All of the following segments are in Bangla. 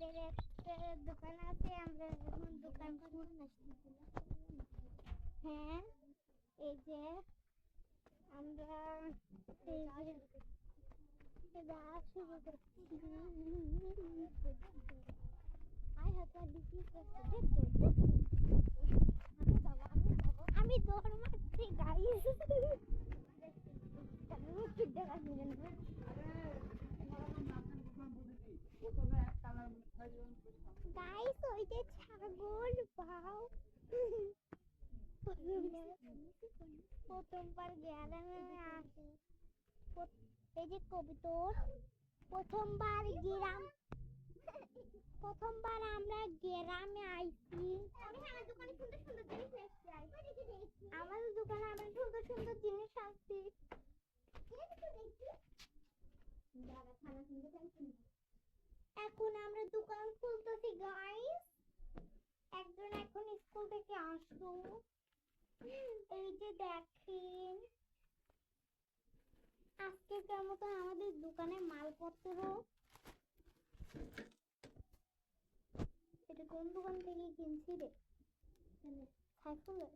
আমাদের একটা দোকান আছে, আমরা এখন দোকান হ্যাঁ এই যে আমরা শুরু করছি। আমি দৌড় মারছি গাইস। গাইস ওই যে ছাগল পাও প্রথমবার গ্রামে আসে, এই যে কবুতর প্রথমবার আমরা গ্রামে আইছি। আমাদের দোকানে আমরা সুন্দর সুন্দর জিনিস আনছি। এখন আমরা দোকান খুলতেছি গাইস। একজন এখন স্কুল থেকে আসলো। এই যে দেখেন আজকের মতো আমাদের দোকানে মালপত্র। এটা কোন দোকান থেকে কিনছি রে? সাইফুলের।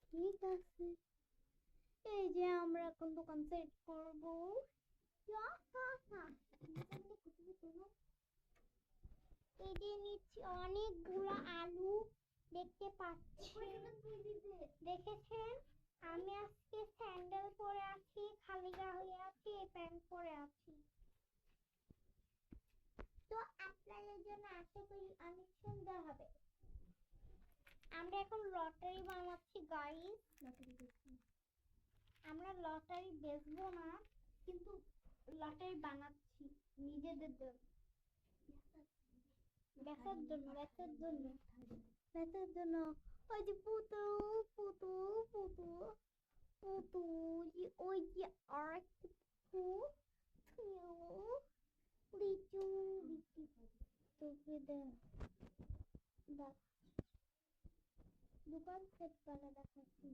ঠিক আছে, এই যে আমরা এখন দোকান সেট করবো। এই যে নিচে অনেকগুলো আলু দেখতে পাচ্ছি। দেখেছেন আমি আজকে স্যান্ডেল পরে আছি, খালি গা হয়ে আছি, প্যান্ট পরে আছি। তো আপনাদের জন্য আশা করি অনেক সুন্দর হবে। আমরা এখন লটারি বানাচ্ছি গাইস। আমরা লটারি বেচবো না, কিন্তু লটারি বানাচ্ছি নিজেদের জন্য, বেচার জন্য। ওই যে পুতু ওই যে আর লিচু তোকে দোকান সেট করে দেখাচ্ছি।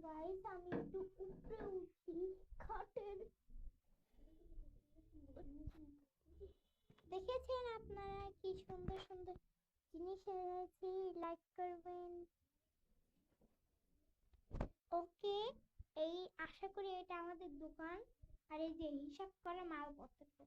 গাইস আমি একটু উপরে উঠি খাটের। দেখেছেন আপনারা কি সুন্দর সুন্দর জিনিস এনেছি, লাইক করবেন। ওকে, এই আশা করি এটা আমাদের দোকান। আর এই যে হিসাব করা মালপত্র।